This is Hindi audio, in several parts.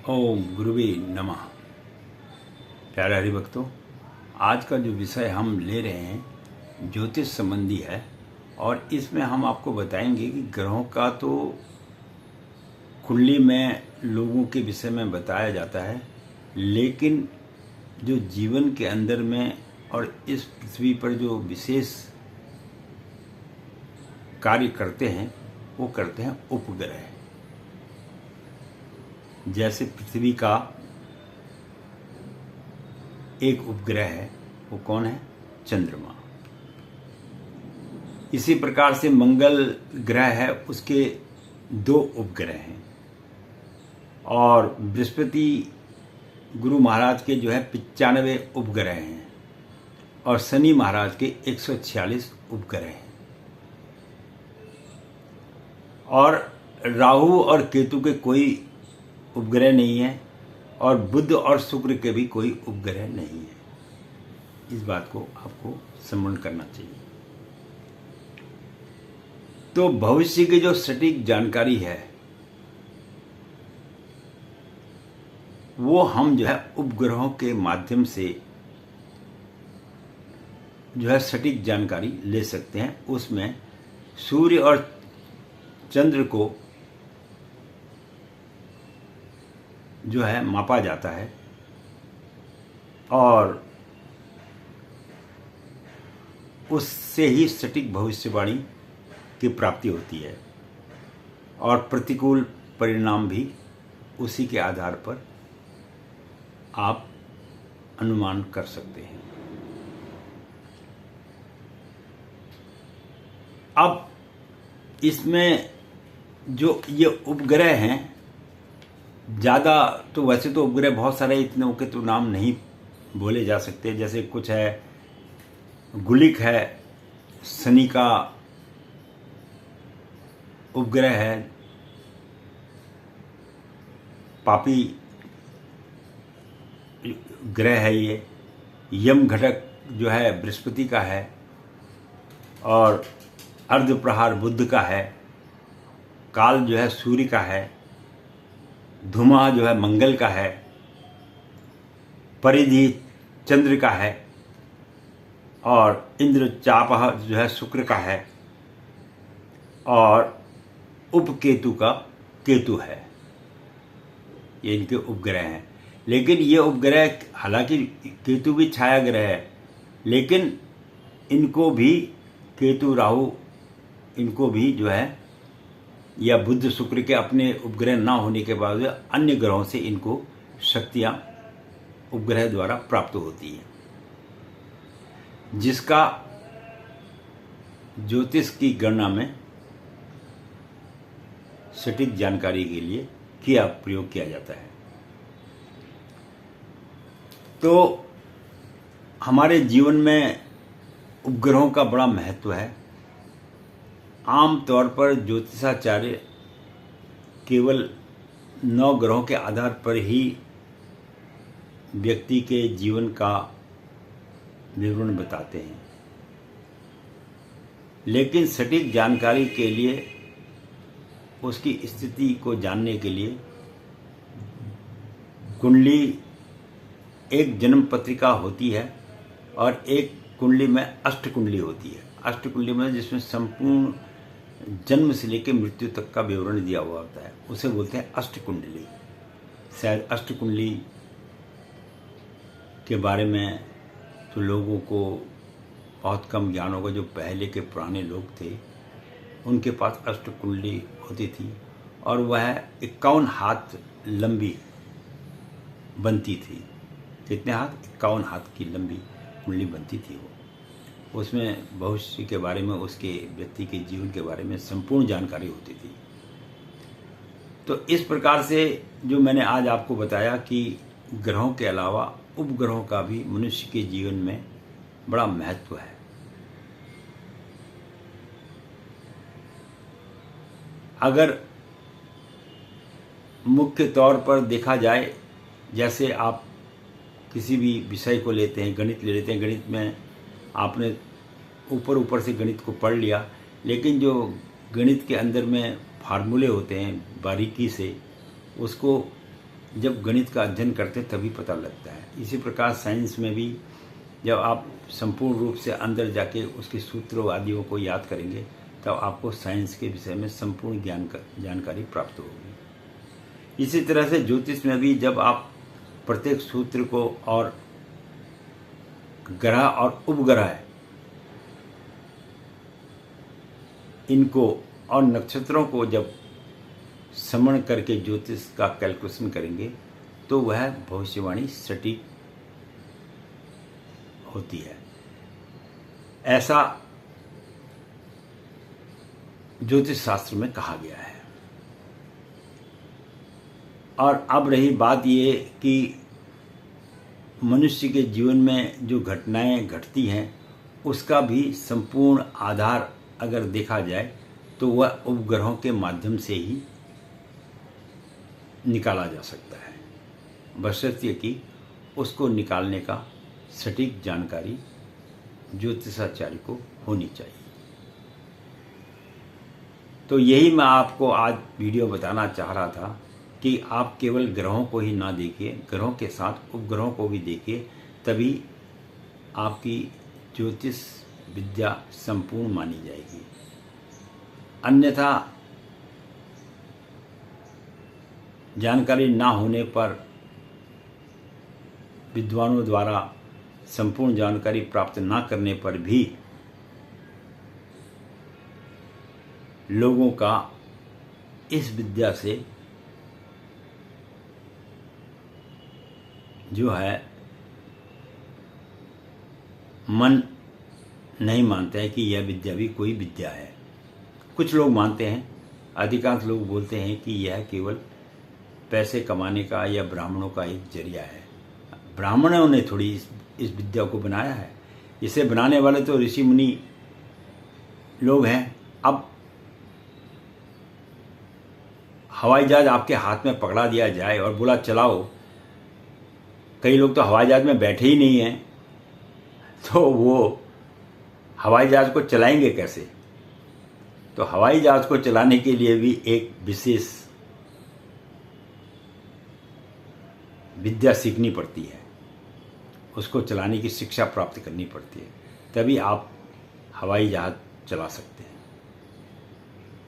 ओम गुरुवे नमः। प्यारे हरिभक्तों, आज का जो विषय हम ले रहे हैं ज्योतिष संबंधी है और इसमें हम आपको बताएंगे कि ग्रहों का तो कुंडली में लोगों के विषय में बताया जाता है, लेकिन जो जीवन के अंदर में और इस पृथ्वी पर जो विशेष कार्य करते हैं वो करते हैं उपग्रह। जैसे पृथ्वी का एक उपग्रह है, वो कौन है? चंद्रमा। इसी प्रकार से मंगल ग्रह है, उसके 2 उपग्रह हैं और बृहस्पति गुरु महाराज के जो है 95 उपग्रह हैं और शनि महाराज के 146 उपग्रह हैं और राहु और केतु के कोई उपग्रह नहीं है और बुध और शुक्र के भी कोई उपग्रह नहीं है। इस बात को आपको स्मरण करना चाहिए। तो भविष्य की जो सटीक जानकारी है वो हम जो है उपग्रहों के माध्यम से जो है सटीक जानकारी ले सकते हैं। उसमें सूर्य और चंद्र को जो है मापा जाता है और उससे ही सटीक भविष्यवाणी की प्राप्ति होती है और प्रतिकूल परिणाम भी उसी के आधार पर आप अनुमान कर सकते हैं। अब इसमें जो ये उपग्रह हैं, ज़्यादा तो वैसे तो उपग्रह बहुत सारे, इतने के तो नाम नहीं बोले जा सकते। जैसे कुछ है, गुलिक है, शनि का उपग्रह है, पापी ग्रह है ये, यम घटक जो है बृहस्पति का है और अर्ध प्रहार बुध का है, काल जो है सूर्य का है, धुमा जो है मंगल का है, परिधि चंद्र का है और इंद्र चापह जो है शुक्र का है और उपकेतु का केतु है। ये इनके उपग्रह हैं। लेकिन ये उपग्रह, हालांकि केतु भी छाया ग्रह है, लेकिन इनको भी केतु राहु इनको भी जो है या बुध शुक्र के अपने उपग्रह ना होने के बाद अन्य ग्रहों से इनको शक्तियां उपग्रह द्वारा प्राप्त होती हैं, जिसका ज्योतिष की गणना में सटीक जानकारी के लिए प्रयोग किया जाता है। तो हमारे जीवन में उपग्रहों का बड़ा महत्व है। आम तौर पर ज्योतिषाचार्य केवल 9 ग्रहों के आधार पर ही व्यक्ति के जीवन का विवरण बताते हैं, लेकिन सटीक जानकारी के लिए, उसकी स्थिति को जानने के लिए कुंडली, एक जन्म पत्रिका होती है और एक कुंडली में अष्ट कुंडली होती है। अष्ट कुंडली में जिसमें संपूर्ण जन्म से लेकर मृत्यु तक का विवरण दिया हुआ होता है, उसे बोलते हैं अष्ट कुंडली। शायद अष्ट कुंडली के बारे में तो लोगों को बहुत कम ज्ञान होगा। जो पहले के पुराने लोग थे उनके पास अष्ट कुंडली होती थी और वह 51 हाथ लंबी बनती थी। कितने हाथ? 51 हाथ की लंबी कुंडली बनती थी। वो उसमें भविष्य के बारे में, उसके व्यक्ति के जीवन के बारे में संपूर्ण जानकारी होती थी। तो इस प्रकार से जो मैंने आज आपको बताया कि ग्रहों के अलावा उपग्रहों का भी मनुष्य के जीवन में बड़ा महत्व है। अगर मुख्य तौर पर देखा जाए, जैसे आप किसी भी विषय को लेते हैं, गणित ले लेते हैं, गणित में आपने ऊपर से गणित को पढ़ लिया, लेकिन जो गणित के अंदर में फार्मूले होते हैं बारीकी से, उसको जब गणित का अध्ययन करते हैं तभी पता लगता है। इसी प्रकार साइंस में भी जब आप संपूर्ण रूप से अंदर जाके उसके सूत्रों आदियों को याद करेंगे तब आपको साइंस के विषय में संपूर्ण जानकारी प्राप्त होगी। इसी तरह से ज्योतिष में भी जब आप प्रत्येक सूत्र को और ग्रह और उपग्रह इनको और नक्षत्रों को जब समण करके ज्योतिष का कैलकुलेशन करेंगे तो वह भविष्यवाणी सटीक होती है। ऐसा ज्योतिष शास्त्र में कहा गया है। और अब रही बात ये कि मनुष्य के जीवन में जो घटनाएं घटती हैं उसका भी संपूर्ण आधार अगर देखा जाए तो वह उपग्रहों के माध्यम से ही निकाला जा सकता है, बशर्ते कि उसको निकालने का सटीक जानकारी ज्योतिषाचार्य को होनी चाहिए। तो यही मैं आपको आज वीडियो बताना चाह रहा था कि आप केवल ग्रहों को ही ना देखिए, ग्रहों के साथ उपग्रहों को भी देखिए, तभी आपकी ज्योतिष विद्या संपूर्ण मानी जाएगी। अन्यथा जानकारी ना होने पर विद्वानों द्वारा संपूर्ण जानकारी प्राप्त ना करने पर भी लोगों का इस विद्या से जो है मन नहीं मानता है कि यह विद्या भी कोई विद्या है। कुछ लोग मानते हैं, अधिकांश लोग बोलते हैं कि यह केवल पैसे कमाने का या ब्राह्मणों का एक जरिया है। ब्राह्मणों ने थोड़ी इस विद्या को बनाया है, इसे बनाने वाले तो ऋषि मुनि लोग हैं। अब हवाई जहाज आपके हाथ में पकड़ा दिया जाए और बोला चलाओ, कई लोग तो हवाई जहाज में बैठे ही नहीं हैं, तो वो हवाई जहाज को चलाएंगे कैसे? तो हवाई जहाज को चलाने के लिए भी एक विशेष विद्या सीखनी पड़ती है, उसको चलाने की शिक्षा प्राप्त करनी पड़ती है, तभी आप हवाई जहाज चला सकते हैं।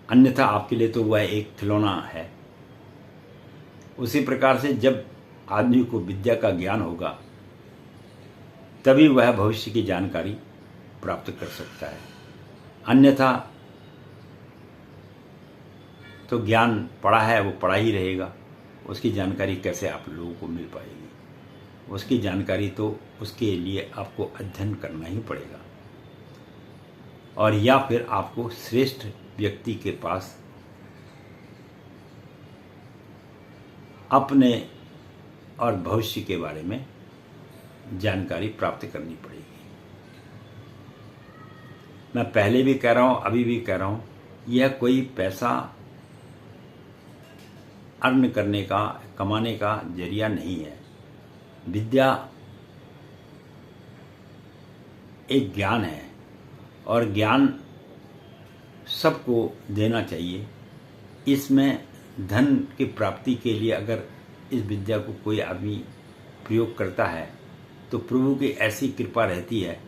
अन्यथा आपके लिए तो वह एक खिलौना है। उसी प्रकार से जब आदमी को विद्या का ज्ञान होगा तभी वह भविष्य की जानकारी प्राप्त कर सकता है। अन्यथा तो ज्ञान पड़ा है वो पड़ा ही रहेगा, उसकी जानकारी कैसे आप लोगों को मिल पाएगी? उसकी जानकारी तो उसके लिए आपको अध्ययन करना ही पड़ेगा, और या फिर आपको श्रेष्ठ व्यक्ति के पास अपने और भविष्य के बारे में जानकारी प्राप्त करनी पड़ेगी। मैं पहले भी कह रहा हूं, अभी भी कह रहा हूं, यह कोई पैसा अर्न करने का, कमाने का जरिया नहीं है। विद्या एक ज्ञान है और ज्ञान सबको देना चाहिए। इसमें धन की प्राप्ति के लिए अगर इस विद्या को कोई आदमी प्रयोग करता है तो प्रभु की ऐसी कृपा रहती है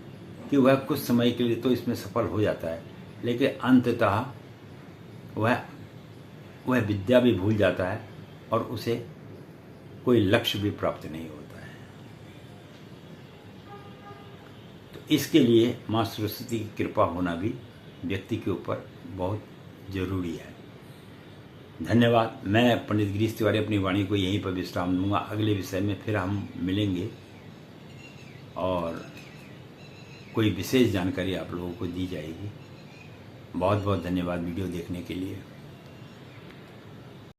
कि वह कुछ समय के लिए तो इसमें सफल हो जाता है, लेकिन अंततः वह विद्या भी भूल जाता है और उसे कोई लक्ष्य भी प्राप्त नहीं होता है। तो इसके लिए माँ सरस्वती की कृपा होना भी व्यक्ति के ऊपर बहुत जरूरी है। धन्यवाद। मैं पंडित गिरीश तिवारी अपनी वाणी को यहीं पर विश्राम दूंगा। अगले विषय में फिर हम मिलेंगे और कोई विशेष जानकारी आप लोगों को दी जाएगी। बहुत बहुत धन्यवाद वीडियो देखने के लिए।